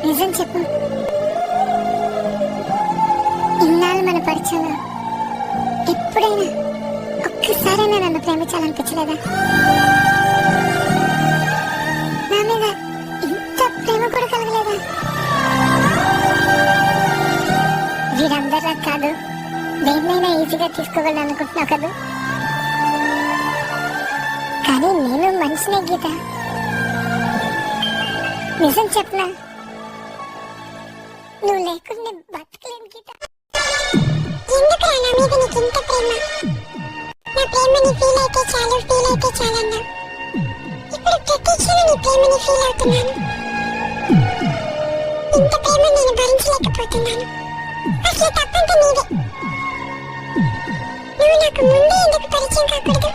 నిజం చెప్పు, ఇన్నాళ్ళు మన పరిచయం ఎప్పుడైనా ఒక్కసారైనా నన్ను ప్రేమించాలనిపించలేదా? నా మీద ఇంత ప్రేమ కూడా కలగలేదా? వీరందరూ కాదు, దేన్నైనా ఈజీగా తీసుకోగలను అనుకుంటున్నావు కదా, కానీ నేను మనిషినే గీత. నిజం చెప్పనా, నువ్వు లేకుండా బతకలేను గీత. ఎందుకు నా మీద నీకు ఇంత ప్రేమ? నా ప్రేమని ఫీల్ అయితే చాలన్నా. ఇప్పుడు ప్రతి క్షణం నీ ప్రేమని ఫీల్ అవుతున్నాను. ఇంత ప్రేమ నేను భరించలేకపోతున్నాను. అసలు తప్పంతా నీదే. నువ్వు నాకు ముందే ఎందుకు పరిచయం కాకూడదు?